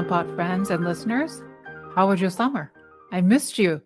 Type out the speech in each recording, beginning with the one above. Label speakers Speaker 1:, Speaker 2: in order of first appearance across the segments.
Speaker 1: PianoPod friends and listeners. How was your summer? I missed you.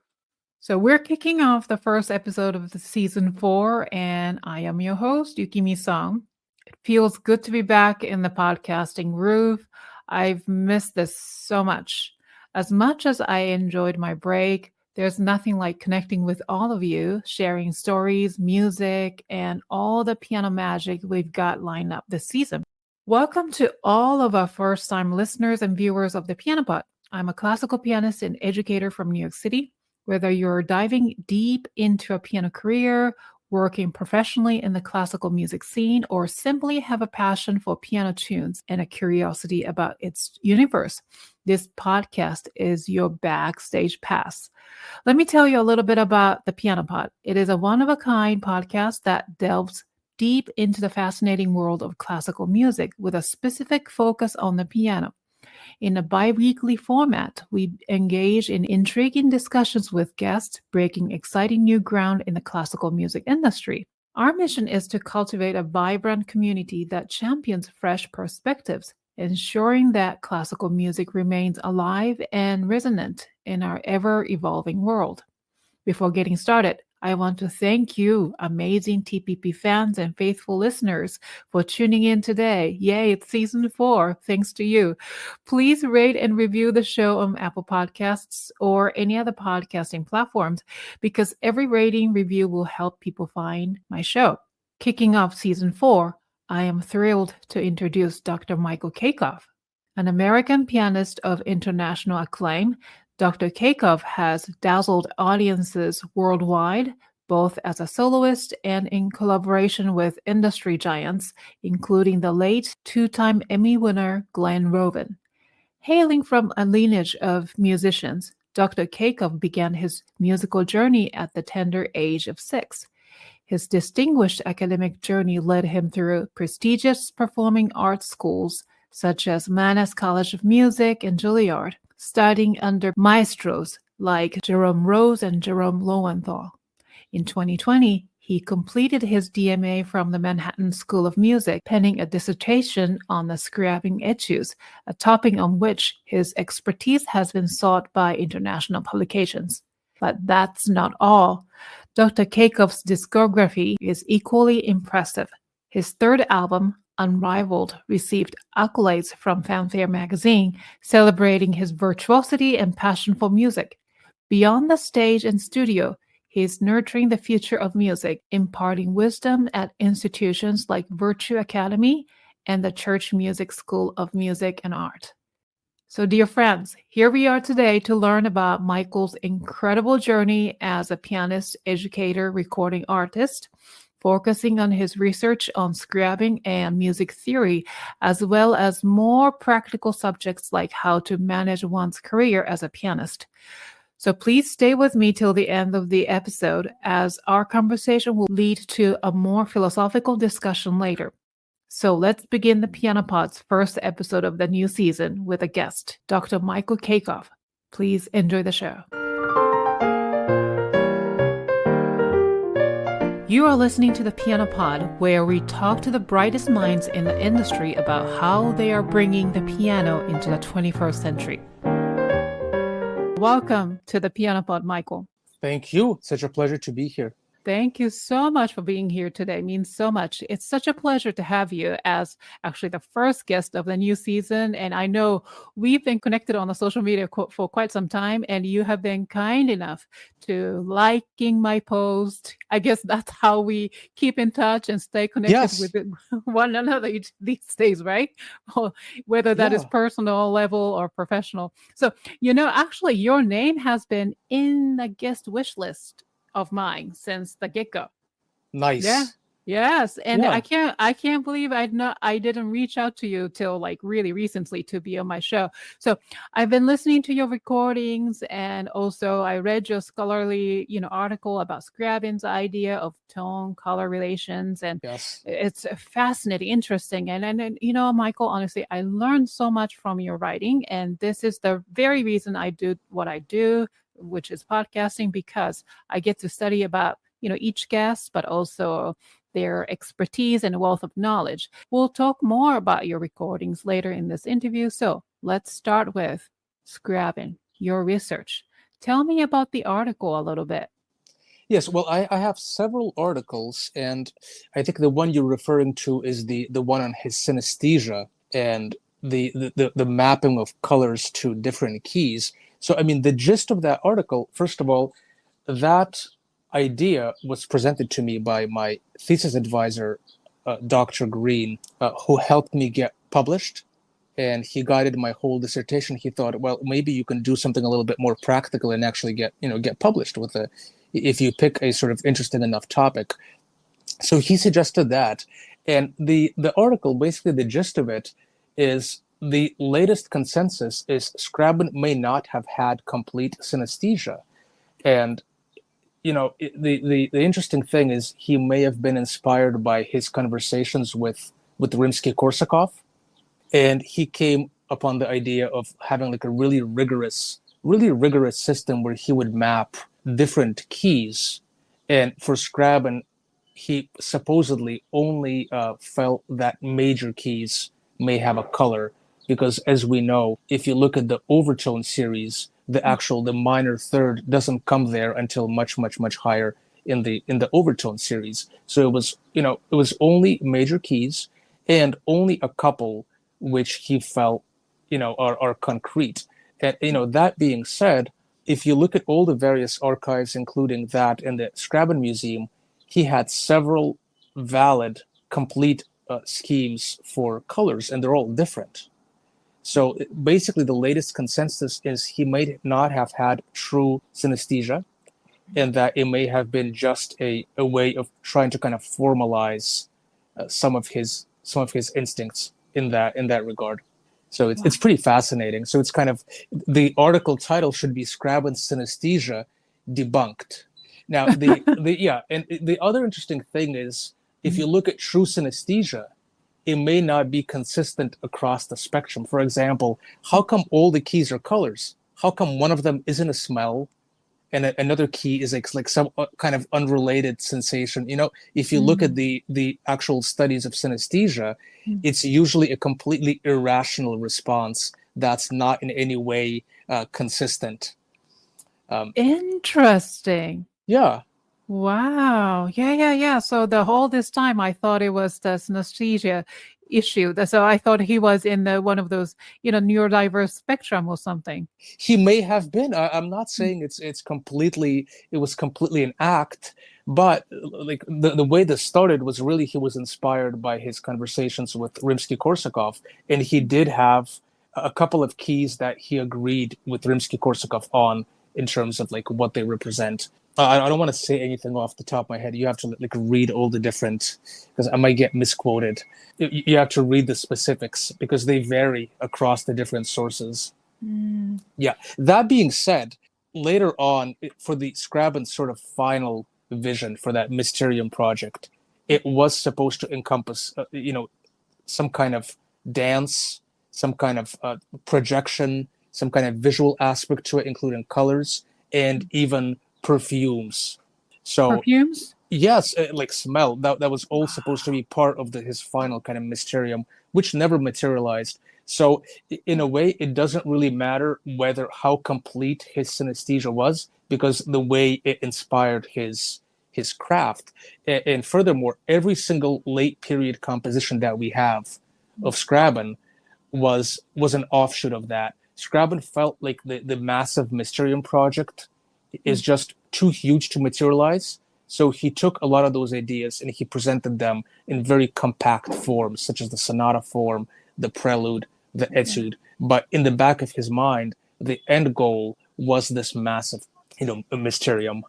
Speaker 1: So we're kicking off the first episode of the season 4, and I am your host, Yukimi Song. It feels good to be back in the podcasting groove. I've missed this so much. As much as I enjoyed my break, there's nothing like connecting with all of you, sharing stories, music, and all the piano magic we've got lined up this season. Welcome to all of our first-time listeners and viewers of the PianoPod. I'm a classical pianist and educator from New York City. Whether you're diving deep into a piano career, working professionally in the classical music scene, or simply have a passion for piano tunes and a curiosity about its universe, this podcast is your backstage pass. Let me tell you a little bit about the PianoPod. It is a one-of-a-kind podcast that delves deep into the fascinating world of classical music with a specific focus on the piano. In a bi-weekly format, we engage in intriguing discussions with guests, breaking exciting new ground in the classical music industry. Our mission is to cultivate a vibrant community that champions fresh perspectives, ensuring that classical music remains alive and resonant in our ever-evolving world. Before getting started, I want to thank you, amazing TPP fans and faithful listeners, for tuning in today. Yay, it's season 4, thanks to you. Please rate and review the show on Apple Podcasts or any other podcasting platforms, because every rating review will help people find my show. Kicking off season 4, I am thrilled to introduce Dr. Michael Kaykov, an American pianist of international acclaim. Dr. Kaykov has dazzled audiences worldwide, both as a soloist and in collaboration with industry giants, including the late two-time Emmy winner Glenn Roven. Hailing from a lineage of musicians, Dr. Kaykov began his musical journey at the tender age of 6. His distinguished academic journey led him through prestigious performing arts schools such as Mannes College of Music and Juilliard, studying under maestros like Jerome Rose and Jerome Lowenthal. In 2020, he completed his DMA from the Manhattan School of Music, penning a dissertation on the Scriabin Etudes, a topic on which his expertise has been sought by international publications. But that's not all. Dr. Kaykov's discography is equally impressive. His third album, Unrivalled, received accolades from Fanfare magazine, celebrating his virtuosity and passion for music. Beyond the stage and studio, he is nurturing the future of music, imparting wisdom at institutions like Virtue Academy and the Church Music School of Music and Art. So, dear friends, here we are today to learn about Michael's incredible journey as a pianist, educator, recording artist, focusing on his research on Scriabin and music theory, as well as more practical subjects like how to manage one's career as a pianist. So please stay with me till the end of the episode, as our conversation will lead to a more philosophical discussion later. So let's begin the PianoPod's first episode of the new season with a guest, Dr. Michael Kaykov. Please enjoy the show. You are listening to the PianoPod, where we talk to the brightest minds in the industry about how they are bringing the piano into the 21st century. Welcome to the PianoPod, Michael.
Speaker 2: Thank you. Such a pleasure to be here.
Speaker 1: Thank you so much for being here today. It means so much. It's such a pleasure to have you as actually the first guest of the new season. And I know we've been connected on the social media for quite some time, and you have been kind enough to liking my post. I guess that's how we keep in touch and stay connected with one another these days, right? Whether that is personal level or professional. So, actually your name has been in the guest wish list of mine since the get-go.
Speaker 2: Nice.
Speaker 1: Yeah. Yes. And I can't believe I didn't reach out to you till like really recently to be on my show. So I've been listening to your recordings, and also I read your scholarly, article about Scriabin's idea of tone color relations, and it's fascinating, interesting. And Michael, honestly, I learned so much from your writing, and this is the very reason I do what I do, which is podcasting, because I get to study about, each guest, but also their expertise and wealth of knowledge. We'll talk more about your recordings later in this interview. So let's start with Scriabin, your research. Tell me about the article a little bit.
Speaker 2: Yes, well, I have several articles, and I think the one you're referring to is the one on his synesthesia and the mapping of colors to different keys. So, I mean, the gist of that article, first of all, that idea was presented to me by my thesis advisor, Dr. Green, who helped me get published. And he guided my whole dissertation. He thought, well, maybe you can do something a little bit more practical and actually get published with if you pick a sort of interesting enough topic. So he suggested that. And the article, basically the gist of it is the latest consensus is Scriabin may not have had complete synesthesia. And the interesting thing is he may have been inspired by his conversations with Rimsky-Korsakov, and he came upon the idea of having like a really rigorous system where he would map different keys. And for Scriabin, he supposedly only felt that major keys may have a color, because as we know, if you look at the overtone series, the minor third doesn't come there until much higher in the overtone series. So it was only major keys and only a couple which he felt are concrete. And that being said, if you look at all the various archives, including that and the Scriabin Museum, he had several valid, complete schemes for colors, and they're all different. So basically, the latest consensus is he may not have had true synesthesia, and that it may have been just a way of trying to kind of formalize some of his instincts in that regard. So it's pretty fascinating. So it's kind of, the article title should be Scriabin Synesthesia Debunked. Now the other interesting thing is, if you look at true synesthesia, it may not be consistent across the spectrum. For example, how come all the keys are colors? How come one of them isn't a smell and another key is like some kind of unrelated sensation? If you look at the actual studies of synesthesia, it's usually a completely irrational response that's not in any way consistent.
Speaker 1: Interesting.
Speaker 2: Yeah.
Speaker 1: Wow. Yeah. So this time I thought it was the synesthesia issue. So I thought he was in one of those, neurodiverse spectrum or something.
Speaker 2: He may have been. I'm not saying it was completely an act, but like the way this started was really he was inspired by his conversations with Rimsky-Korsakov, and he did have a couple of keys that he agreed with Rimsky-Korsakov on in terms of like what they represent. I don't want to say anything off the top of my head. You have to like read all the different, because I might get misquoted. You have to read the specifics because they vary across the different sources. Yeah. That being said, later on, for the Scriabin sort of final vision for that Mysterium project, it was supposed to encompass, some kind of dance, some kind of projection, some kind of visual aspect to it, including colors and even perfumes. So
Speaker 1: perfumes?
Speaker 2: Yes, like smell. That was all supposed to be part of his final kind of Mysterium, which never materialized. So in a way, it doesn't really matter how complete his synesthesia was, because the way it inspired his craft. And furthermore, every single late period composition that we have of Scriabin was an offshoot of that. Scriabin felt like the massive Mysterium project is just too huge to materialize. So he took a lot of those ideas and he presented them in very compact forms, such as the sonata form, the prelude, the etude. But in the back of his mind, the end goal was this massive, Mysterium.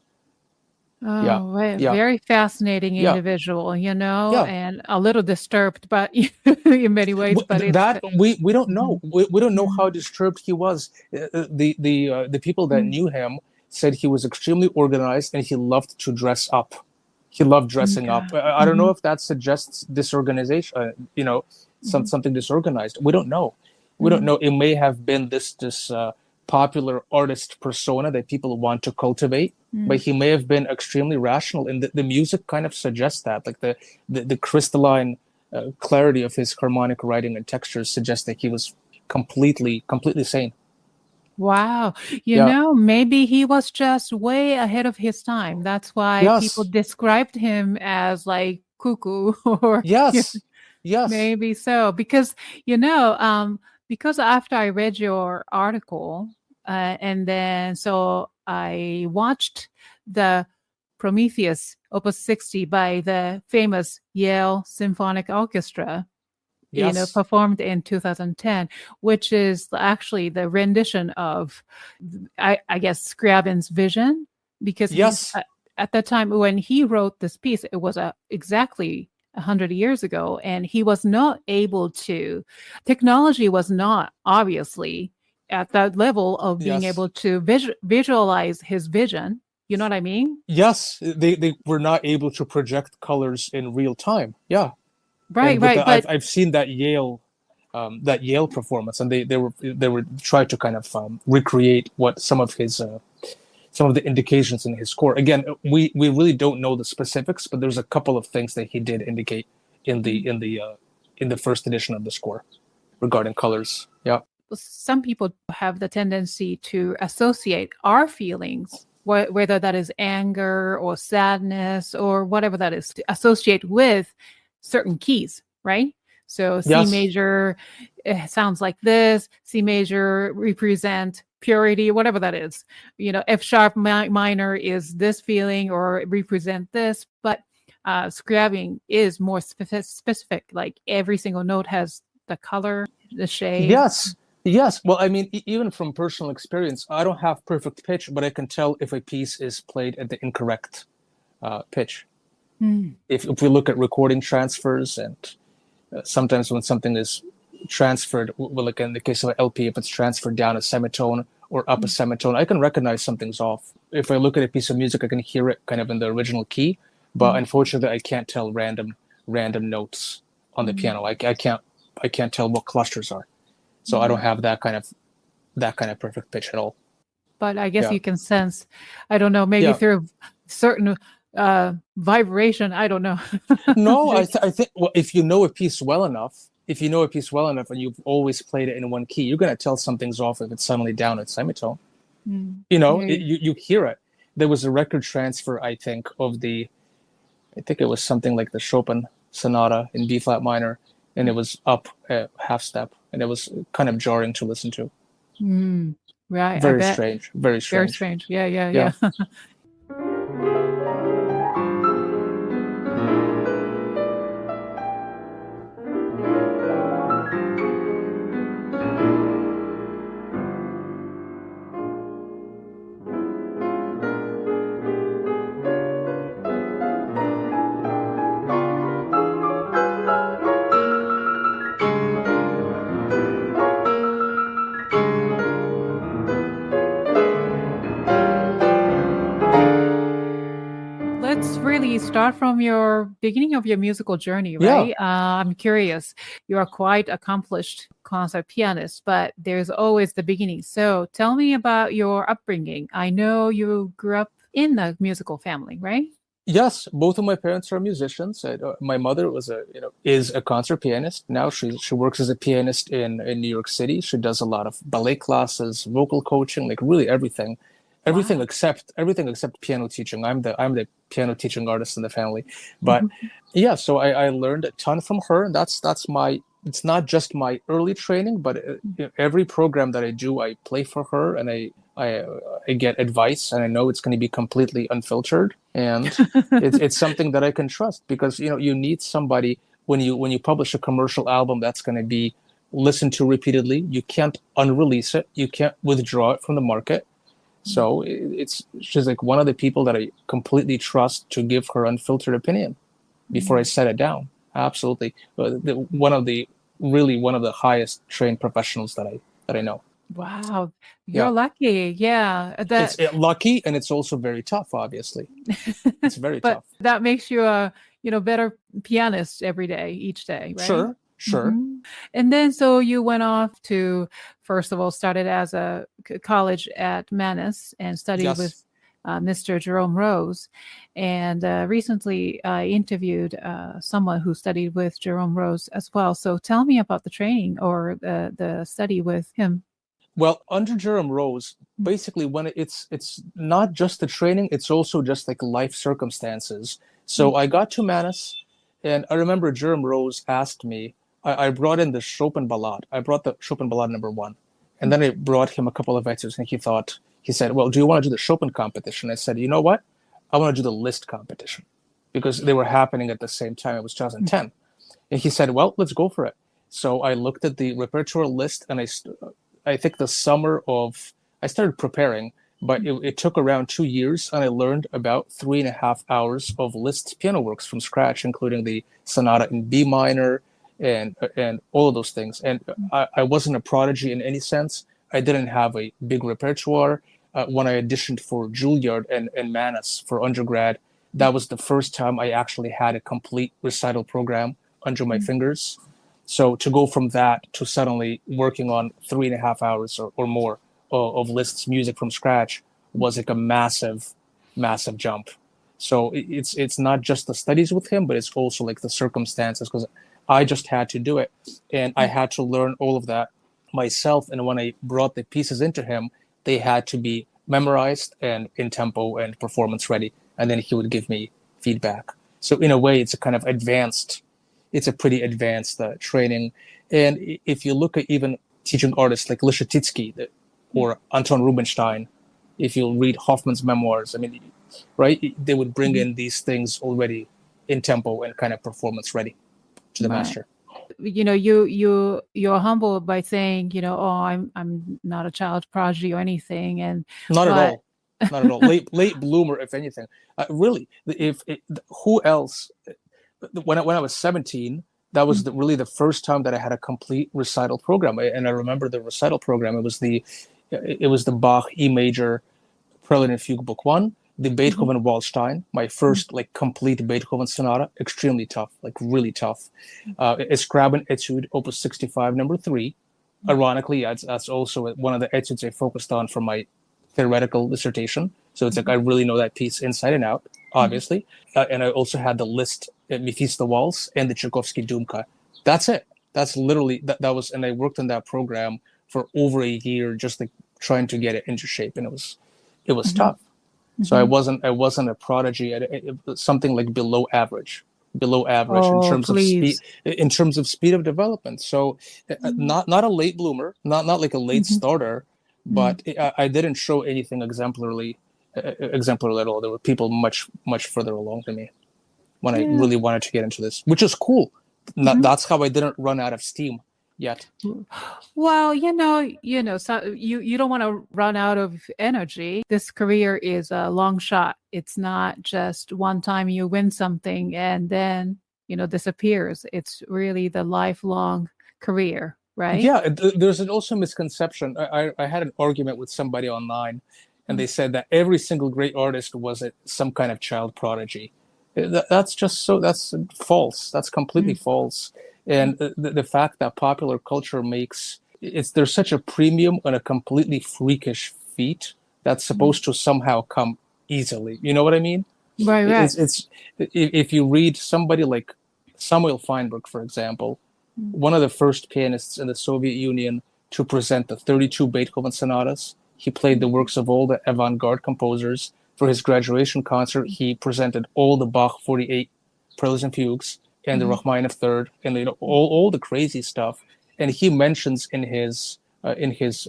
Speaker 1: Oh, very fascinating individual, and a little disturbed, but in many ways. But
Speaker 2: we don't know. We don't know how disturbed he was. The people that knew him said he was extremely organized and he loved to dress up. He loved dressing up. I don't know if that suggests disorganization. Something disorganized. We don't know. We don't know. It may have been this popular artist persona that people want to cultivate, but he may have been extremely rational, and the music kind of suggests that, like the crystalline clarity of his harmonic writing and textures suggests that he was completely sane.
Speaker 1: Wow.
Speaker 2: Yeah.
Speaker 1: Maybe he was just way ahead of his time. That's why people
Speaker 2: Yes.
Speaker 1: described him as like cuckoo or
Speaker 2: Yes. Yes.
Speaker 1: maybe so. Because after I read your article, and then so I watched the Prometheus Opus 60 by the famous Yale Symphonic Orchestra,
Speaker 2: Yes.
Speaker 1: performed in 2010, which is actually the rendition of, I guess, Scriabin's vision, because
Speaker 2: Yes.
Speaker 1: at the time when he wrote this piece, it was exactly 100 years ago, and he was not able to, technology was not obviously at that level of being
Speaker 2: Yes.
Speaker 1: able to visualize his vision. You know what I mean?
Speaker 2: Yes. They were not able to project colors in real time. Yeah. And
Speaker 1: Right,
Speaker 2: with
Speaker 1: right.
Speaker 2: the,
Speaker 1: But
Speaker 2: I've seen that Yale performance, and they were trying to kind of recreate what some of the indications in his score. Again, we really don't know the specifics, but there's a couple of things that he did indicate in the first edition of the score regarding colors. Yeah.
Speaker 1: some people have the tendency to associate our feelings, whether that is anger or sadness or whatever that is, to associate with certain keys, right? So C
Speaker 2: Yes.
Speaker 1: major sounds like this, C major represent purity, whatever that is. F sharp minor is this feeling or represent this, but Scriabin is more specific. Like every single note has the color, the shade.
Speaker 2: Yes. Yes. Well, I mean, even from personal experience, I don't have perfect pitch, but I can tell if a piece is played at the incorrect pitch. If we look at recording transfers, and sometimes when something is transferred, well, like in the case of an LP, if it's transferred down a semitone or up a semitone, I can recognize something's off. If I look at a piece of music, I can hear it kind of in the original key, but unfortunately, I can't tell random notes on the piano. I can't tell what clusters are, so I don't have that kind of perfect pitch at all.
Speaker 1: But I guess
Speaker 2: Yeah.
Speaker 1: you can sense, I don't know, maybe
Speaker 2: Yeah.
Speaker 1: through certain vibration. I don't know.
Speaker 2: No, I think, well, if you know a piece well enough, and you've always played it in one key, you're going to tell something's off if it's suddenly down at semitone.
Speaker 1: Yeah.
Speaker 2: You hear it. There was a record transfer, I think it was something like the Chopin Sonata in B flat minor, and it was up a half step, and it was kind of jarring to listen to.
Speaker 1: Right. I
Speaker 2: Very
Speaker 1: bet.
Speaker 2: strange. Very
Speaker 1: Very
Speaker 2: strange.
Speaker 1: strange. Yeah. Let's really start from your beginning of your musical journey,
Speaker 2: Yeah.
Speaker 1: right? I'm curious. You are quite accomplished concert pianist, but there's always the beginning. So tell me about your upbringing. I know you grew up in a musical family, right?
Speaker 2: Yes, both of my parents are musicians. My mother is a concert pianist. Now she works as a pianist in New York City. She does a lot of ballet classes, vocal coaching, like really everything. Everything
Speaker 1: Wow.
Speaker 2: except piano teaching. I'm the piano teaching artist in the family. But yeah, so I learned a ton from her. That's my, it's not just my early training, but every program that I do, I play for her, and I get advice, and I know it's going to be completely unfiltered, and it's something that I can trust, because you need somebody when you publish a commercial album that's going to be listened to repeatedly. You can't unrelease it. You can't withdraw it from the market. So she's like one of the people that I completely trust to give her unfiltered opinion before I set it down. Absolutely, one of the highest trained professionals that I know.
Speaker 1: Wow. You're
Speaker 2: Yeah.
Speaker 1: lucky. Yeah.
Speaker 2: It's lucky, and it's also very tough. Obviously, it's very
Speaker 1: but
Speaker 2: tough.
Speaker 1: that makes you a, better pianist every day, each day, right?
Speaker 2: Sure.
Speaker 1: And then so you went off to, first of all, started as a college at Manus and studied
Speaker 2: Yes.
Speaker 1: with Mr. Jerome Rose. And recently I interviewed someone who studied with Jerome Rose as well. So tell me about the training or the study with him.
Speaker 2: Well, under Jerome Rose, basically when it's not just the training, it's also just like life circumstances. So I got to Manus, and I remember Jerome Rose asked me, I brought in the Chopin Ballade. I brought the Chopin Ballade #1. And then I brought him a couple of etudes, and he said, well, do you want to do the Chopin competition? I said, you know what? I want to do the Liszt competition, because they were happening at the same time. It was 2010. And he said, well, let's go for it. So I looked at the repertoire list, and I think the summer of, I started preparing, but it took around 2 years, and I learned about 3.5 hours of Liszt piano works from scratch, including the Sonata in B minor and all of those things. And I wasn't a prodigy in any sense. I didn't have a big repertoire. When I auditioned for Juilliard and Manus for undergrad, that was the first time I actually had a complete recital program under my fingers. So to go from that to suddenly working on 3.5 hours or more of Liszt's music from scratch was like a massive, massive jump. So it's not just the studies with him, but it's also like the circumstances, because I just had to do it. And I had to learn all of that myself. And when I brought the pieces into him, they had to be memorized and in tempo and performance ready. And then he would give me feedback. So in a way, it's a kind of advanced, it's a pretty advanced training. And if you look at even teaching artists like Lishatitsky or Anton Rubinstein, if you read Hoffman's memoirs, I mean, right, they would bring in these things already in tempo and kind of performance ready to the master.
Speaker 1: You know, you're humble by saying, you know, oh, I'm not a child prodigy or anything, and
Speaker 2: not at all, not at all. Late bloomer, if anything. Really, who else? When I was 17, that was really the first time that I had a complete recital program. And I remember the recital program. It was the Bach E major Prelude and Fugue Book 1, the Beethoven Waldstein, my first like complete Beethoven sonata, extremely tough, like really tough. A Scriabin Etude, Opus 65, #3. Ironically, that's also one of the etudes I focused on for my theoretical dissertation. So it's like I really know that piece inside and out, obviously. And I also had the Liszt Mephisto Waltz and the Tchaikovsky Dumka. That's it. That's literally that was, and I worked on that program for over a year, just like trying to get it into shape, and it was tough. So I wasn't a prodigy. It was something like below average in terms of speed of development. So not a late bloomer, not like a late starter, but I didn't show anything exemplary at all. There were people much further along than me when I really wanted to get into this, which is cool. That's how I didn't run out of steam yet.
Speaker 1: Well, you know, so you don't want to run out of energy. This career is a long shot. It's not just one time you win something and then, you know, disappears. It's really the lifelong career, right?
Speaker 2: Yeah, there's also a misconception. I had an argument with somebody online, and they said that every single great artist was some kind of child prodigy. That's false. That's completely false. And the fact that popular culture there's such a premium on a completely freakish feat that's supposed to somehow come easily. You know what I mean?
Speaker 1: Right.
Speaker 2: It's if you read somebody like Samuel Feinberg, for example, one of the first pianists in the Soviet Union to present the 32 Beethoven sonatas. He played the works of all the avant-garde composers. For his graduation concert, he presented all the Bach 48 Preludes and Fugues and the Rachmaninoff Third, and all the crazy stuff. And he mentions in his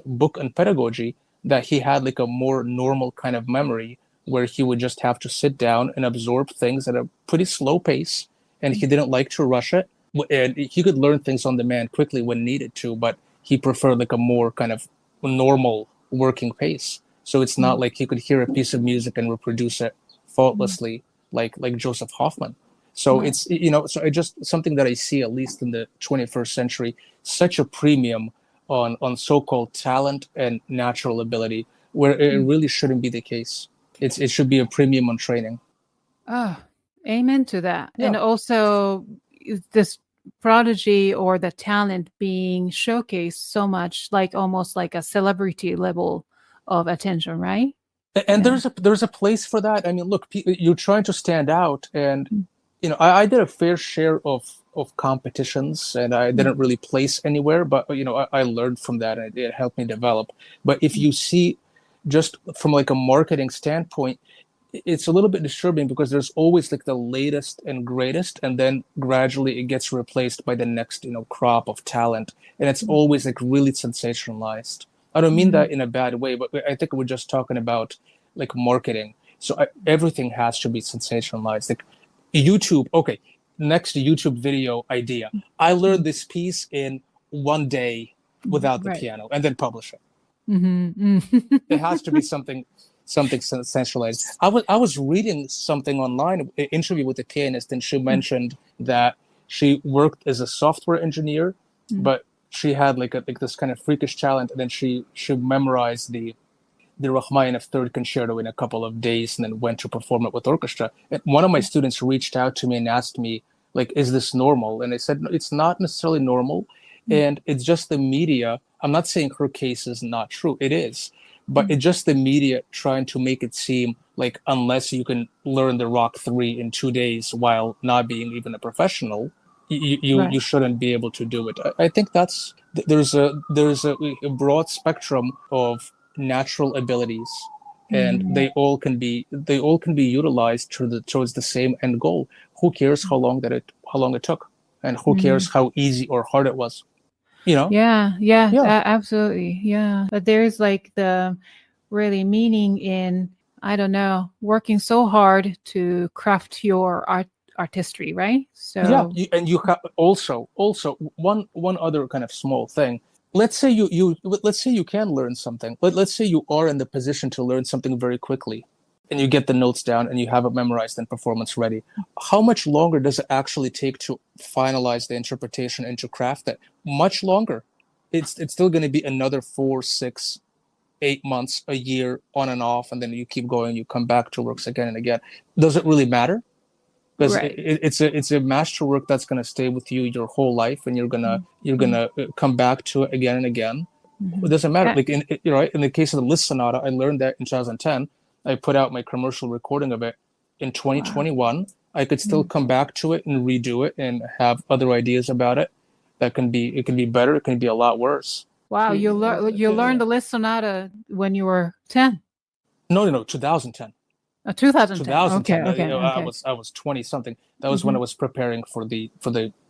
Speaker 2: book on pedagogy that he had like a more normal kind of memory, where he would just have to sit down and absorb things at a pretty slow pace, and he didn't like to rush it. And he could learn things on demand quickly when needed to, but he preferred like a more kind of normal working pace. So it's not like he could hear a piece of music and reproduce it faultlessly like Joseph Hoffman. So it's, so just something that I see, at least in the 21st century, such a premium on so-called talent and natural ability, where it really shouldn't be the case. It should be a premium on training.
Speaker 1: Oh, amen to that.
Speaker 2: Yeah.
Speaker 1: And also this prodigy or the talent being showcased so much, like almost like a celebrity level of attention, right?
Speaker 2: And
Speaker 1: Yeah.
Speaker 2: there's a place for that. I mean, look, you're trying to stand out, and
Speaker 1: Mm,
Speaker 2: I did a fair share of competitions, and I
Speaker 1: mm,
Speaker 2: didn't really place anywhere, but I learned from that, and it helped me develop. But if
Speaker 1: mm,
Speaker 2: you see, just from like a marketing standpoint, it's a little bit disturbing because there's always like the latest and greatest, and then gradually it gets replaced by the next crop of talent, and it's
Speaker 1: mm,
Speaker 2: always like really sensationalized. I don't mean
Speaker 1: mm.
Speaker 2: that in a bad way, but I think we're just talking about like marketing. So everything has to be sensationalized. Like YouTube, okay, next YouTube video idea. I learned
Speaker 1: Mm,
Speaker 2: this piece in 1 day
Speaker 1: mm,
Speaker 2: without the
Speaker 1: right.
Speaker 2: piano, and then publish it.
Speaker 1: Mm-hmm.
Speaker 2: It has to be
Speaker 1: Mm.
Speaker 2: something centralized. I was reading something online, an interview with a pianist, and she mentioned that she worked as a software engineer,
Speaker 1: Mm.
Speaker 2: but she had like this kind of freakish talent, and then she memorized the Rachmaninoff Third Concerto in a couple of days, and then went to perform it with orchestra. And one of my students reached out to me and asked me, like, is this normal? And I said, no, it's not necessarily normal,
Speaker 1: Mm.
Speaker 2: and it's just the media. I'm not saying her case is not true. It is, but
Speaker 1: Mm.
Speaker 2: it's just the media trying to make it seem like unless you can learn the Rock 3 in 2 days while not being even a professional, you
Speaker 1: Right.
Speaker 2: shouldn't be able to do it. I think there's a broad spectrum of natural abilities, and
Speaker 1: Mm.
Speaker 2: they all can be utilized towards the same end goal. Who cares how long it took, and who
Speaker 1: Mm.
Speaker 2: cares how easy or hard it was? You know?
Speaker 1: Yeah, yeah,
Speaker 2: Yeah,
Speaker 1: absolutely. Yeah. But there's like the really meaning in, I don't know, working so hard to craft your artistry, right?
Speaker 2: yeah.
Speaker 1: So,
Speaker 2: And you have also one other kind of small thing. Let's say you can learn something. Let's say you are in the position to learn something very quickly, and you get the notes down and you have it memorized and performance ready. How much longer does it actually take to finalize the interpretation and to craft it? Much longer. It's still going to be another 4, 6, 8 months, a year, on and off, and then you keep going. You come back to works again and again. Does it really matter? Because
Speaker 1: right.
Speaker 2: it's a masterwork that's going to stay with you your whole life, and you're gonna
Speaker 1: Mm.
Speaker 2: you're
Speaker 1: Mm.
Speaker 2: gonna come back to it again and again. It
Speaker 1: Mhm.
Speaker 2: doesn't matter.
Speaker 1: Yeah.
Speaker 2: Like in the case of the Liszt Sonata, I learned that in 2010. I put out my commercial recording of it in
Speaker 1: Wow.
Speaker 2: 2021. I could still
Speaker 1: Mm.
Speaker 2: come back to it and redo it and have other ideas about it. It can be better. It can be a lot worse.
Speaker 1: Wow, you learned
Speaker 2: Yeah.
Speaker 1: the Liszt Sonata when you were 10.
Speaker 2: No, 2010.
Speaker 1: 2010. Okay,
Speaker 2: 2010.
Speaker 1: okay,
Speaker 2: I
Speaker 1: okay.
Speaker 2: was 20 something. That was when I
Speaker 1: Mhm.
Speaker 2: was preparing for the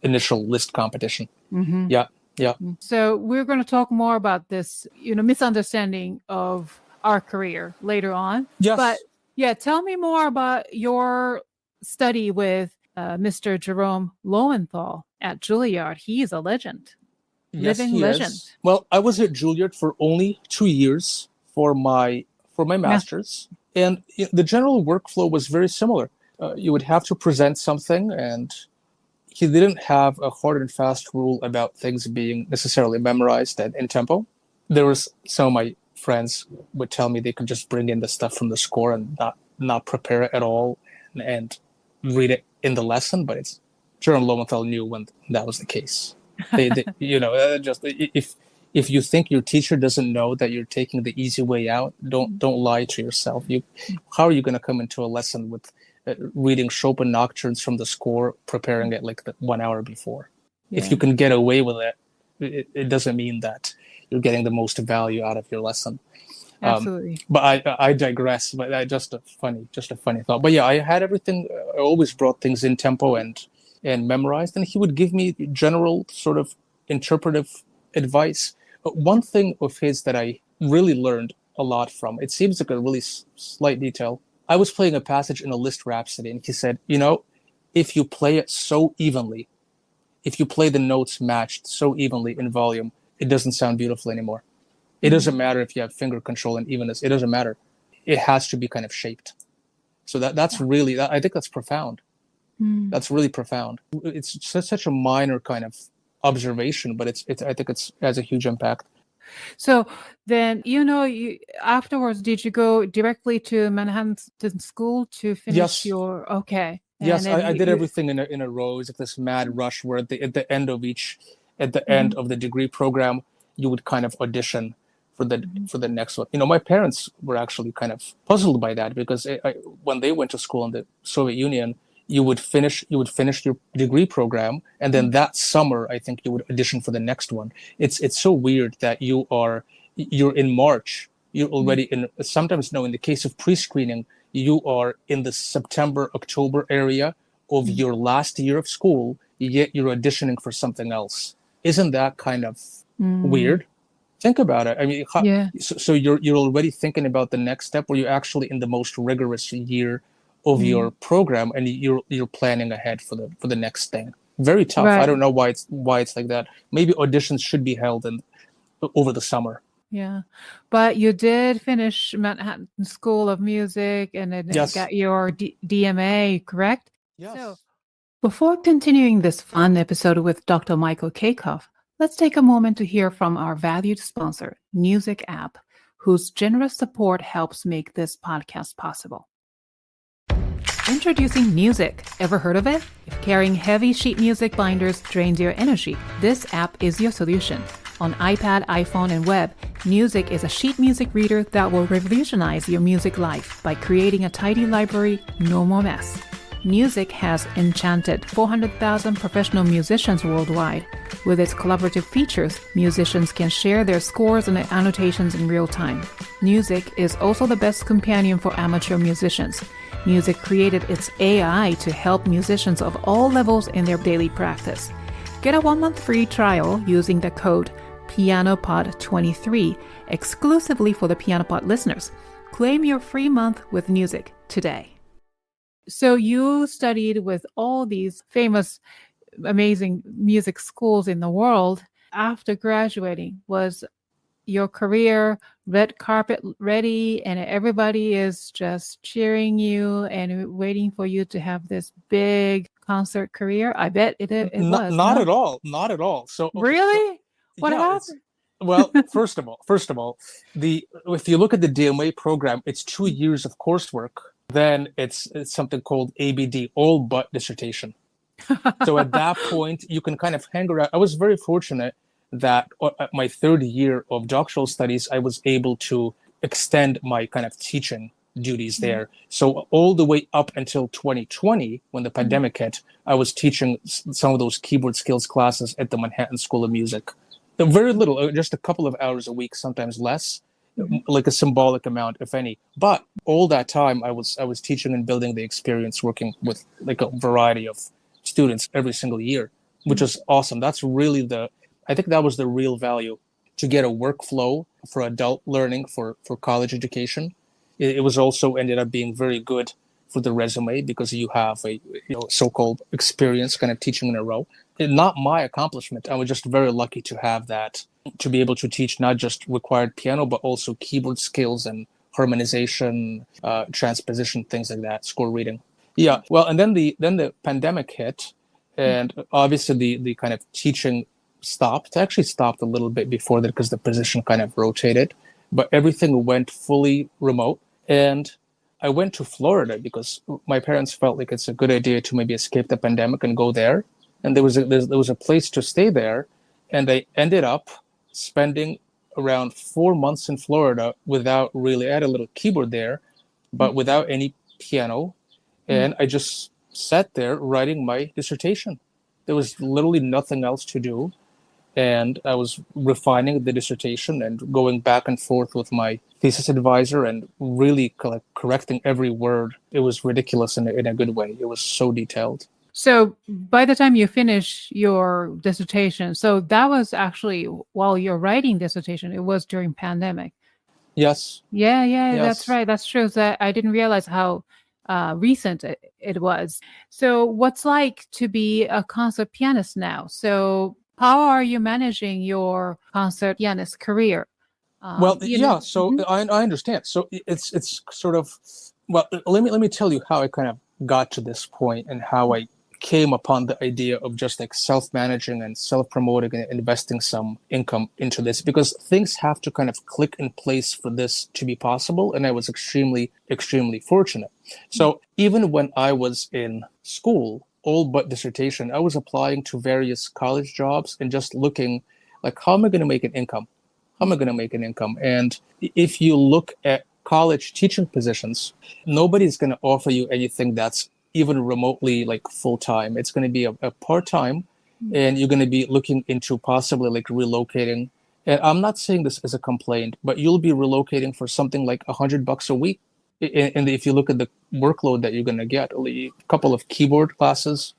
Speaker 2: initial Liszt competition.
Speaker 1: Mhm.
Speaker 2: Yeah, yeah.
Speaker 1: So we're going to talk more about this, misunderstanding of our career later on. But
Speaker 2: Yes,
Speaker 1: yeah, tell me more about your study with Mr. Jerome Lowenthal at Juilliard. He is a legend,
Speaker 2: yes,
Speaker 1: living
Speaker 2: he
Speaker 1: legend.
Speaker 2: is. Well, I was at Juilliard for only 2 years for my
Speaker 1: Yeah.
Speaker 2: master's, and the general workflow was very similar. You would have to present something, and he didn't have a hard and fast rule about things being necessarily memorized and in tempo. There was some of my friends would tell me they could just bring in the stuff from the score and not prepare it at all, and read it in the lesson. But it's Jerome Lowenthal knew when that was the case. Just if you think your teacher doesn't know that you're taking the easy way out, don't lie to yourself. How are you going to come into a lesson with reading Chopin nocturnes from the score, preparing it like 1 hour before? If you
Speaker 1: Yeah,
Speaker 2: can get away with it doesn't mean that you're getting the most value out of your lesson.
Speaker 1: absolutely.
Speaker 2: But I digress. But just a funny thought. But yeah, I had everything. I always brought things in tempo and memorized, and he would give me general sort of interpretive advice. But one thing of his that I really learned a lot from, it seems like a really slight detail. I was playing a passage in a Liszt Rhapsody, and he said, if you play it so evenly, if you play the notes matched so evenly in volume, it doesn't sound beautiful anymore. It doesn't matter if you have finger control and evenness. It doesn't matter. It has to be kind of shaped. So that's really, I think that's profound.
Speaker 1: Mm.
Speaker 2: That's really profound. It's such a minor kind of observation, but I think it has a huge impact.
Speaker 1: So then, you afterwards, did you go directly to Manhattan School to finish
Speaker 2: Yes,
Speaker 1: your, okay. And
Speaker 2: yes,
Speaker 1: then
Speaker 2: I did everything in a row. It's like this mad rush where at the end of the
Speaker 1: Mhm.
Speaker 2: degree program, you would kind of audition for the next one. My parents were actually kind of puzzled by that, because when they went to school in the Soviet Union, you would finish your degree program, and then that summer I think you would audition for the next one. It's so weird that you're in March, you're already in, sometimes no, in the case of pre-screening, you are in the September, October area of your last year of school, yet you're auditioning for something else. Isn't that kind of weird? Think about it. I mean, so you're already thinking about the next step, or you're actually in the most rigorous year of your program, and you're planning ahead for the next thing. Very tough.
Speaker 1: Right.
Speaker 2: I don't know why it's like that. Maybe auditions should be held over the summer.
Speaker 1: Yeah, but you did finish Manhattan School of Music and then got your DMA, correct?
Speaker 2: Yes.
Speaker 1: So before continuing this fun episode with Dr. Michael Kaykov, let's take a moment to hear from our valued sponsor, Newzik app, whose generous support helps make this podcast possible. Introducing Newzik. Ever heard of it? If carrying heavy sheet music binders drains your energy, this app is your solution. On iPad, iPhone, and web, Newzik is a sheet music reader that will revolutionize your music life by creating a tidy library, no more mess. Newzik has enchanted 400,000 professional musicians worldwide. With its collaborative features, musicians can share their scores and annotations in real time. Newzik is also the best companion for amateur musicians. Newzik created its AI to help musicians of all levels in their daily practice. Get a 1-month free trial using the code PianoPod23 exclusively for the PianoPod listeners. Claim your free month with Newzik today. So you studied with all these famous, amazing music schools in the world. After graduating, was your career red carpet ready and everybody is just cheering you and waiting for you to have this big concert career? I bet it was.
Speaker 2: Not at all. Not at all. So
Speaker 1: really? What happened?
Speaker 2: Well, first of all, if you look at the DMA program, it's 2 years of coursework. Then it's something called ABD, all but dissertation. So at that point, you can kind of hang around. I was very fortunate that at my third year of doctoral studies, I was able to extend my kind of teaching duties there. So all the way up until 2020, when the pandemic hit, I was teaching some of those keyboard skills classes at the Manhattan School of Music. Very little, just a couple of hours a week, sometimes less, like a symbolic amount, if any. But all that time, I was teaching and building the experience, working with like a variety of students every single year, which is awesome. That's really I think that was the real value, to get a workflow for adult learning for college education. It was also ended up being very good for the resume, because you have a so-called experience kind of teaching in a row. Not my accomplishment. I was just very lucky to have that, to be able to teach not just required piano, but also keyboard skills and harmonization, transposition, things like that, score reading. Yeah, well, and then the pandemic hit, and obviously the kind of teaching stopped. Actually stopped a little bit before that, because the position kind of rotated, but everything went fully remote. And I went to Florida because my parents felt like it's a good idea to maybe escape the pandemic and go there. And there was a place to stay there, and I ended up spending around 4 months in Florida without really. I had a little keyboard there, but without any piano, and I just sat there writing my dissertation. There was literally nothing else to do, and I was refining the dissertation and going back and forth with my thesis advisor and really correcting every word. It was ridiculous in a good way. It was so detailed.
Speaker 1: So by the time you finish your dissertation, so that was actually while you're writing dissertation, it was during pandemic.
Speaker 2: Yes.
Speaker 1: Yeah,
Speaker 2: Yes.
Speaker 1: that's right. That's true. So I didn't realize how recent it was. So what's like to be a concert pianist now? So how are you managing your concert pianist career?
Speaker 2: So I understand. So it's sort of, well, let me tell you how I kind of got to this point and how I came upon the idea of just like self-managing and self-promoting and investing some income into this, because things have to kind of click in place for this to be possible. And I was extremely, extremely fortunate. So even when I was in school, all but dissertation, I was applying to various college jobs and just looking like, how am I going to make an income? How am I going to make an income? And if you look at college teaching positions, nobody's going to offer you anything that's even remotely like full-time. It's going to be a part-time, and you're going to be looking into possibly like relocating. And I'm not saying this as a complaint, but you'll be relocating for something like $100 a week. And if you look at the workload that you're going to get, a couple of keyboard classes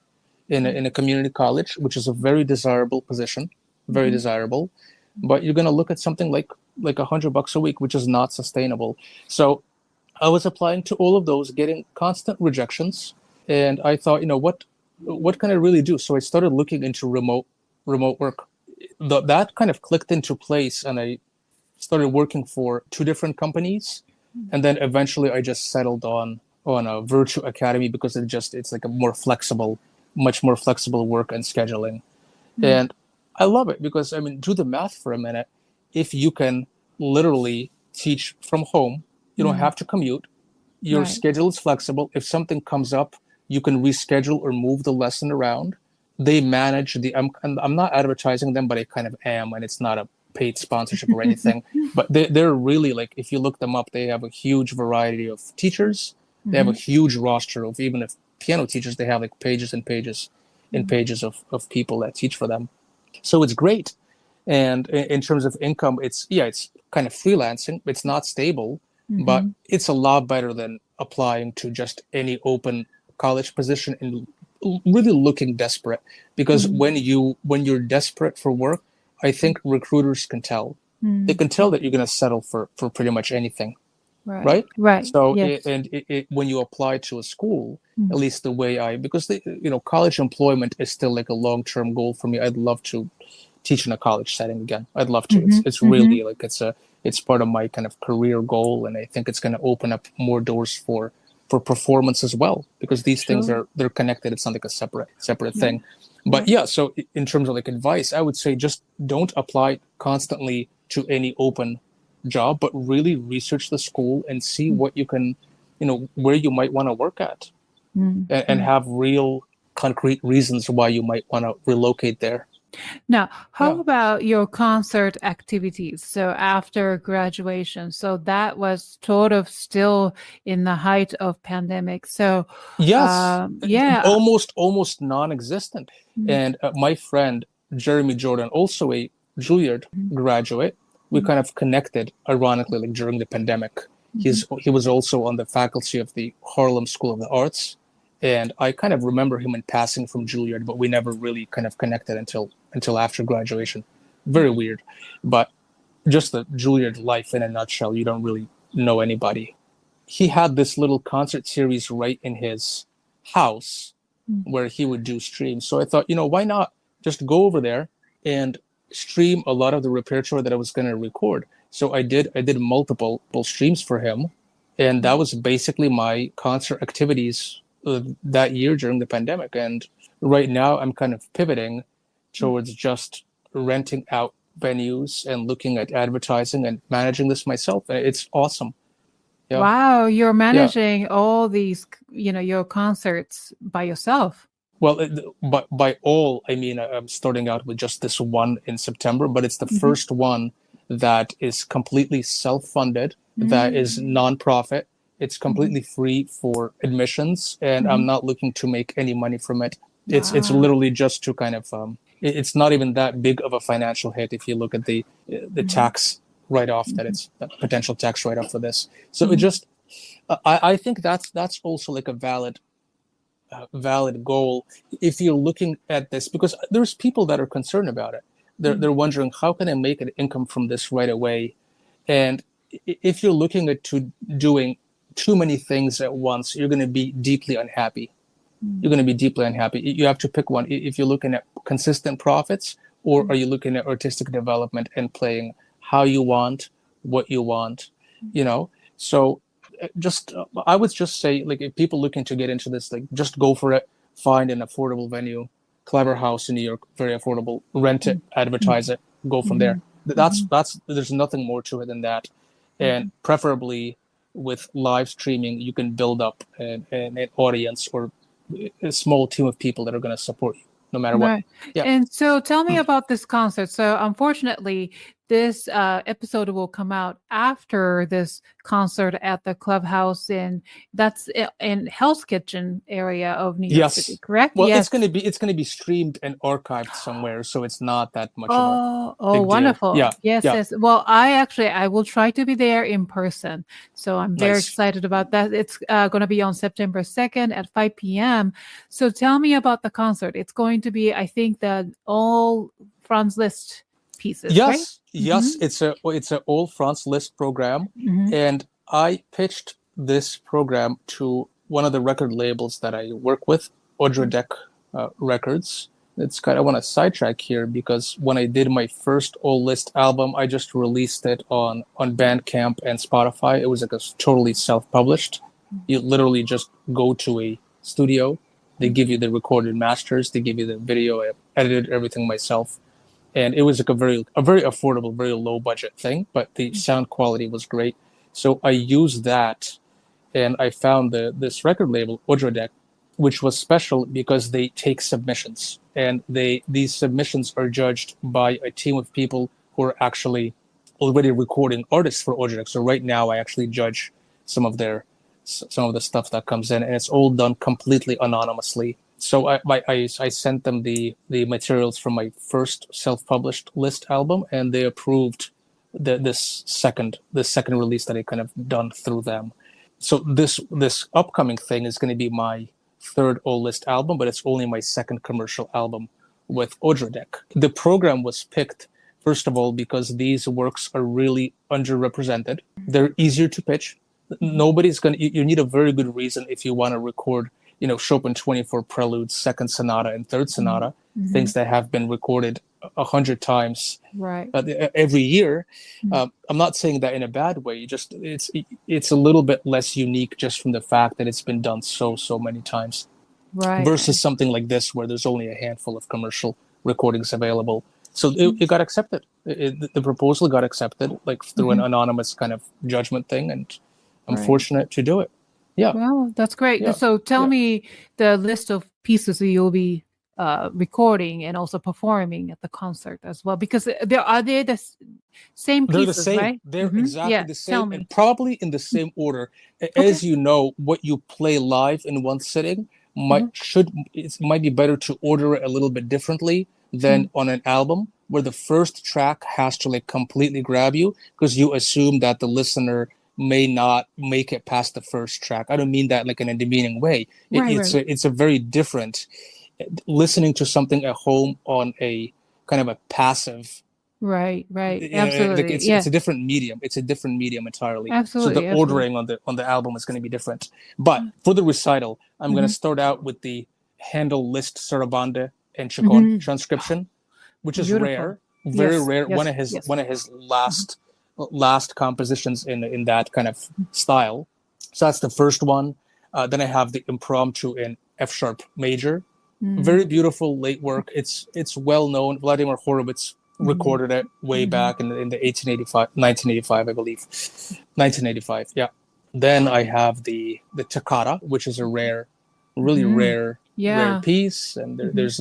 Speaker 2: in a community college, which is a very desirable position, very desirable, but you're going to look at something like $100 a week, which is not sustainable. So I was applying to all of those, getting constant rejections, and I thought, what can I really do? So I started looking into remote work. That kind of clicked into place, and I started working for 2 different companies, and then eventually I just settled on a virtual academy because it's like a much more flexible work and scheduling. And I love it because, do the math for a minute. If you can literally teach from home, you don't have to commute. Your schedule is flexible. If something comes up, you can reschedule or move the lesson around. They manage I'm not advertising them, but I kind of am, and it's not a paid sponsorship or anything. But they're really, like, if you look them up, they have a huge variety of teachers. They have a huge roster of, even if piano teachers, they have like pages and pages and pages of people that teach for them. So it's great. And in terms of income, it's kind of freelancing. It's not stable, but it's a lot better than applying to just any open college position and really looking desperate. Because when you're desperate for work, I think recruiters can tell. They can tell that you're going to settle for pretty much anything. Right. So,
Speaker 1: yes.
Speaker 2: When you apply to a school, at least the way because college employment is still like a long-term goal for me. I'd love to teach in a college setting again. I'd love to. It's really like it's part of my kind of career goal, and I think it's going to open up more doors for performance as well, because these things they're connected. It's not like a separate thing. But so in terms of like advice, I would say just don't apply constantly to any open job, but really research the school and see what you can, where you might want to work at, and have real concrete reasons why you might want to relocate there.
Speaker 1: Now, how about your concert activities? So after graduation, so that was sort of still in the height of pandemic. So
Speaker 2: yes, almost non-existent. And my friend Jeremy Jordan, also a Juilliard graduate, we kind of connected, ironically, like during the pandemic. He was also on the faculty of the Harlem School of the Arts, and I kind of remember him in passing from Juilliard, but we never really kind of connected until after graduation. Very weird, but just the Juilliard life in a nutshell. You don't really know anybody. He had this little concert series right in his house where he would do streams. So I thought, why not just go over there and stream a lot of the repertoire that I was going to record. So I did multiple streams for him, and that was basically my concert activities that year during the pandemic. And right now I'm kind of pivoting towards just renting out venues and looking at advertising and managing this myself. It's awesome. Yeah.
Speaker 1: Wow, you're managing all these, your concerts by yourself.
Speaker 2: Well, but by all, I mean, I'm starting out with just this one in September, but it's the first one that is completely self-funded, that is nonprofit. It's completely free for admissions, and I'm not looking to make any money from it. It's literally just to kind of, it's not even that big of a financial hit if you look at the tax write-off that it's a potential tax write-off for this. So it just, I think that's also like a valid goal if you're looking at this, because there's people that are concerned about it. They're wondering, how can I make an income from this right away? And if you're looking at doing too many things at once, you're going to be deeply unhappy. You're going to be deeply unhappy. You have to pick one. If you're looking at consistent profits, or are you looking at artistic development and playing how you want, what you want, So I would just say, like, if people looking to get into this, like, just go for it. Find an affordable venue. Clever House in New York, very affordable. Rent it, advertise it, go from there. That's there's nothing more to it than that. And preferably with live streaming, you can build up an audience or a small team of people that are going to support you no matter what.
Speaker 1: Right. Yeah. And so tell me about this concert. So unfortunately, this episode will come out after this concert at the clubhouse that's in Hell's Kitchen area of New York City, correct?
Speaker 2: Well,
Speaker 1: yes.
Speaker 2: it's gonna be streamed and archived somewhere, so it's not that much of a
Speaker 1: Oh,
Speaker 2: big deal.
Speaker 1: wonderful.
Speaker 2: Yeah.
Speaker 1: Yes,
Speaker 2: yeah.
Speaker 1: yes. Well, I will try to be there in person. So I'm very
Speaker 2: Nice.
Speaker 1: excited about that. It's going to be on September 2nd at 5 p.m. So tell me about the concert. It's going to be, I think, the all Franz Liszt pieces, right?
Speaker 2: Yes. It's a all Franz Liszt program, and I pitched this program to one of the record labels that I work with, Odradek Records. It's kind of, I want to sidetrack here because when I did my first All-Liszt album, I just released it on Bandcamp and Spotify. It was like a totally self-published. You literally just go to a studio, they give you the recorded masters, they give you the video. I edited everything myself, and it was like a very affordable, very low budget thing, but the sound quality was great. So I used that, and I found this record label, Odradek, which was special because they take submissions, and these submissions are judged by a team of people who are actually already recording artists for Odradek. So right now I actually judge some of the stuff that comes in, and it's all done completely anonymously. So I sent them the materials from my first self-published Liszt album, and they approved this second release that I kind of done through them. So this upcoming thing is going to be my third All-Liszt album, but it's only my second commercial album with Odradek. The program was picked, first of all, because these works are really underrepresented. They're easier to pitch. Nobody's going to, you need a very good reason if you want to record, Chopin 24 Preludes, Second Sonata, and Third Sonata, things that have been recorded 100 times every year. I'm not saying that in a bad way. It's a little bit less unique just from the fact that it's been done so many times, versus something like this where there's only a handful of commercial recordings available. So it got accepted. The proposal got accepted, like through an anonymous kind of judgment thing, and I'm fortunate to do it. Yeah.
Speaker 1: Well, that's great.
Speaker 2: Yeah.
Speaker 1: So tell me the list of pieces that you'll be recording and also performing at the concert as well, because they the same pieces.
Speaker 2: They're the same.
Speaker 1: Right?
Speaker 2: They're exactly the same,
Speaker 1: Tell me.
Speaker 2: and probably in the same order. As you know, what you play live in one sitting might be better to order it a little bit differently than on an album, where the first track has to like completely grab you because you assume that the listener may not make it past the first track. I don't mean that like in a demeaning way. It's a very different listening to something at home on a kind of a passive.
Speaker 1: Right. Absolutely.
Speaker 2: It's a different medium. It's a different medium entirely.
Speaker 1: Absolutely.
Speaker 2: So the ordering on the album is going to be different. But for the recital, I'm going to start out with the Handel Liszt Sarabande and Chacon transcription, which is rare, very rare. One of his last compositions in that kind of style. So that's the first one. Then I have the impromptu in F sharp major. Very beautiful late work. It's well known. Vladimir Horowitz recorded it way back in the 1985, I believe. 1985, yeah. Then I have the toccata, which is a rare piece, and there's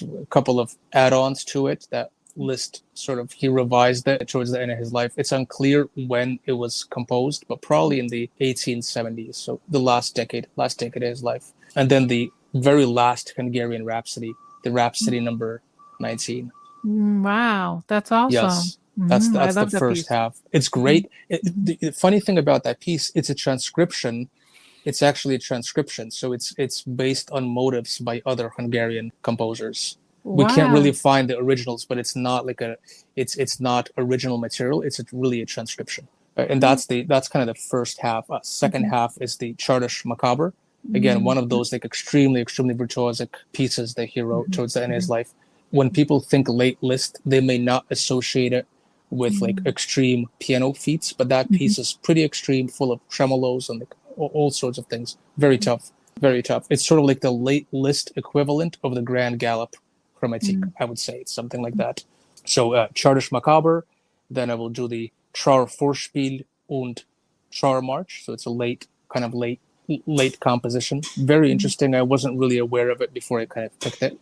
Speaker 2: a couple of add-ons to it that Liszt he revised it towards the end of his life. It's unclear when it was composed, but probably in the 1870s, so the last decade of his life. And then the very last Hungarian Rhapsody, the Rhapsody number 19.
Speaker 1: Wow, that's awesome.
Speaker 2: Yes, that's the first half. It's great. The funny thing about that piece, it's a transcription. It's actually a transcription, so it's based on motives by other Hungarian composers. We can't really find the originals, but it's not like it's not original material. It's really a transcription, and that's kind of the first half. Second half is the Chartish Macabre. Again, one of those like extremely virtuosic pieces that he wrote towards the end of his life. When people think late Liszt, they may not associate it with like extreme piano feats, but that piece is pretty extreme, full of tremolos and like all sorts of things. Very tough. It's sort of like the late Liszt equivalent of the Grand Galop Chromatique, I would say. It's something like that. So Chartish Macabre, then I will do the Trauer Vorspiel und Trauer March. So it's a late composition. Very interesting. I wasn't really aware of it before I kind of picked it.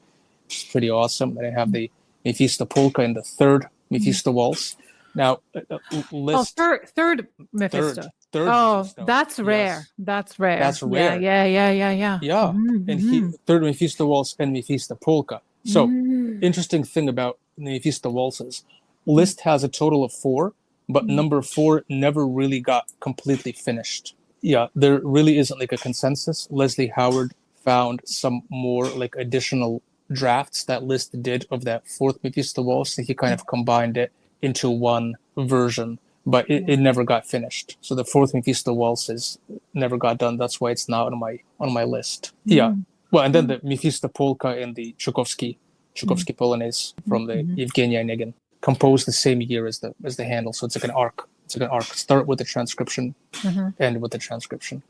Speaker 2: It's pretty awesome. And I have the Mephisto Polka and the third Mephisto Waltz. Now,
Speaker 1: Oh,
Speaker 2: Liszt
Speaker 1: third Mephisto.
Speaker 2: third
Speaker 1: Oh,
Speaker 2: Mephisto.
Speaker 1: that's rare.
Speaker 2: Yes,
Speaker 1: That's rare.
Speaker 2: that's
Speaker 1: Yeah,
Speaker 2: rare.
Speaker 1: yeah, yeah, yeah, yeah.
Speaker 2: Yeah, and he third Mephisto waltz and Mephisto polka. So interesting thing about Mephisto waltzes, Liszt has a total of 4, but number 4 never really got completely finished. Yeah, there really isn't like a consensus. Leslie Howard found some more like additional drafts that Liszt did of that 4th Mephisto waltz, and he kind of combined it into one version, but it never got finished. So the 4th Mephisto waltz never got done. That's why it's not on my list. Yeah. Well, and then the Mephisto polka and the Tchaikovsky Polonaise from the Evgeny Onegin, composed the same year as the Handel. So it's like an arc. It's like an arc. Start with the transcription, end with the transcription.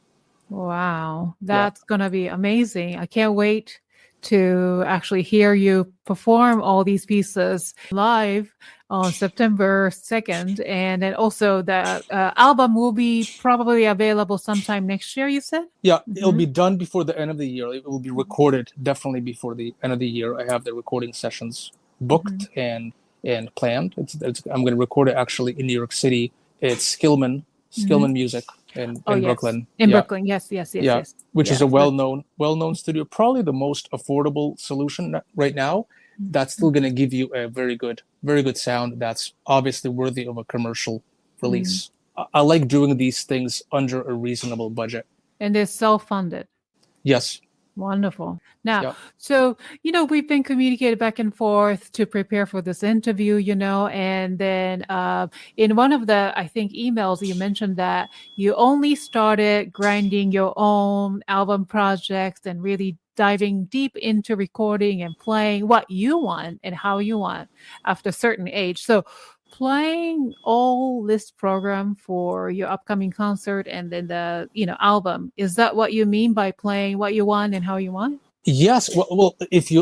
Speaker 1: Wow, that's gonna be amazing. I can't wait to actually hear you perform all these pieces live on September 2nd. And then also the album will be probably available sometime next year, you said?
Speaker 2: Yeah, it'll be done before the end of the year. It will be recorded definitely before the end of the year. I have the recording sessions booked and planned. I'm going to record it actually in New York City. It's Skillman Music in Brooklyn.
Speaker 1: In Brooklyn, yes.
Speaker 2: Which is a well-known studio, probably the most affordable solution right now. That's still going to give you a very good sound. That's obviously worthy of a commercial release. I like doing these things under a reasonable budget.
Speaker 1: And they're self-funded.
Speaker 2: Yes.
Speaker 1: Wonderful. Now, so, we've been communicating back and forth to prepare for this interview, and then in one of the, I think, emails, you mentioned that you only started grinding your own album projects and really diving deep into recording and playing what you want and how you want after a certain age. So playing All-Liszt program for your upcoming concert and then the album, is that what you mean by playing what you want and how you want?
Speaker 2: Yes. Well,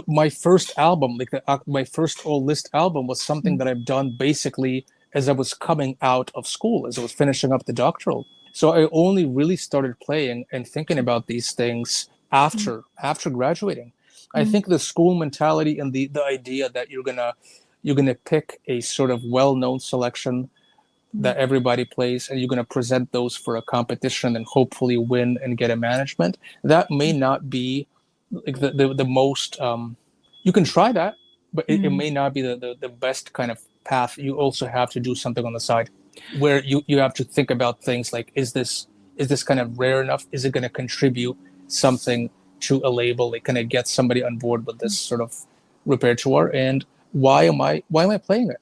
Speaker 2: my first album, like my first All-Liszt album, was something that I've done basically as I was coming out of school, as I was finishing up the doctoral. So I only really started playing and thinking about these things after graduating. I think the school mentality and the idea that you're gonna pick a sort of well-known selection that everybody plays, and you're gonna present those for a competition and hopefully win and get a management. That may not be like the most. You can try that, but it may not be the best kind of path. You also have to do something on the side, where you have to think about things like, is this kind of rare enough? Is it going to contribute something to a label? Like, can I get somebody on board with this sort of repertoire? And why am I playing it?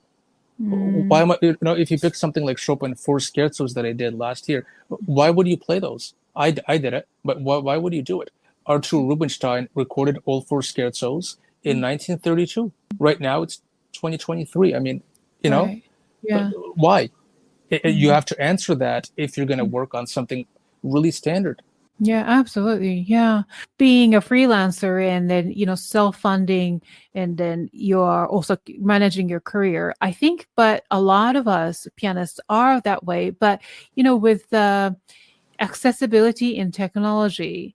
Speaker 2: Why am I, if you pick something like Chopin 4 scherzos that I did last year, why would you play those? I did it, but why would you do it? Artur Rubinstein recorded all 4 scherzos in 1932. Right now it's 2023. I mean, why? You have to answer that if you're going to work on something really standard.
Speaker 1: Yeah, absolutely. Yeah. Being a freelancer and then, self-funding, and then you're also managing your career, I think, but a lot of us pianists are that way. But, with the accessibility in technology,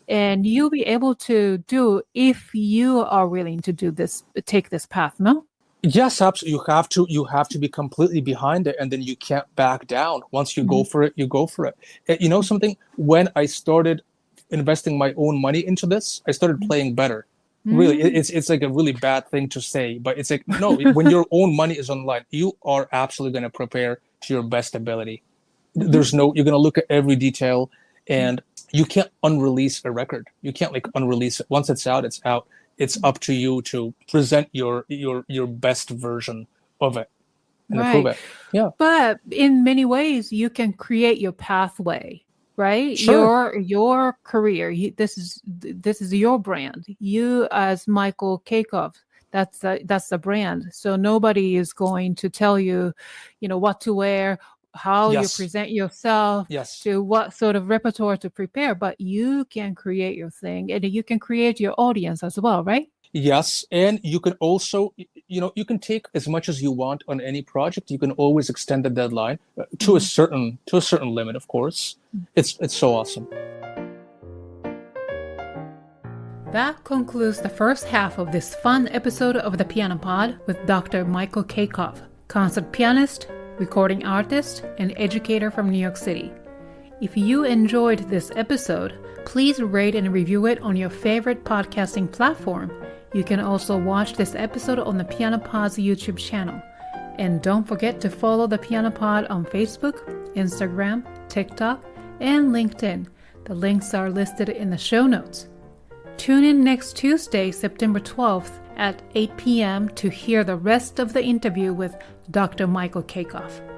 Speaker 1: and you'll be able to do if you are willing to take this path, no?
Speaker 2: Yes, absolutely. You have to be completely behind it, and then you can't back down. Once you go for it, you go for it. Something, when I started investing my own money into this, I started playing better. Really, it's like a really bad thing to say, but it's like, no, when your own money is on the line, you are absolutely going to prepare to your best ability. You're going to look at every detail, and you can't unrelease a record. You can't unrelease it. Once it's out, it's out. It's up to you to present your best version of it and approve it. Yeah.
Speaker 1: But in many ways, you can create your pathway, right?
Speaker 2: Sure.
Speaker 1: Your career. This is your brand. You as Michael Kaykov. That's the brand. So nobody is going to tell you, what to wear, how you present yourself, to what sort of repertoire to prepare, but you can create your thing, and you can create your audience as well, right?
Speaker 2: Yes, and you can also, you can take as much as you want on any project. You can always extend the deadline to a certain limit, of course. It's so awesome.
Speaker 1: That concludes the first half of this fun episode of the Piano Pod with Dr. Michael Kaykov. concert pianist, recording artist, and educator from New York City. If you enjoyed this episode, please rate and review it on your favorite podcasting platform. You can also watch this episode on the PianoPod's YouTube channel. And don't forget to follow the PianoPod on Facebook, Instagram, TikTok, and LinkedIn. The links are listed in the show notes. Tune in next Tuesday, September 12th at 8 p.m. to hear the rest of the interview with Dr. Michael Kaykov.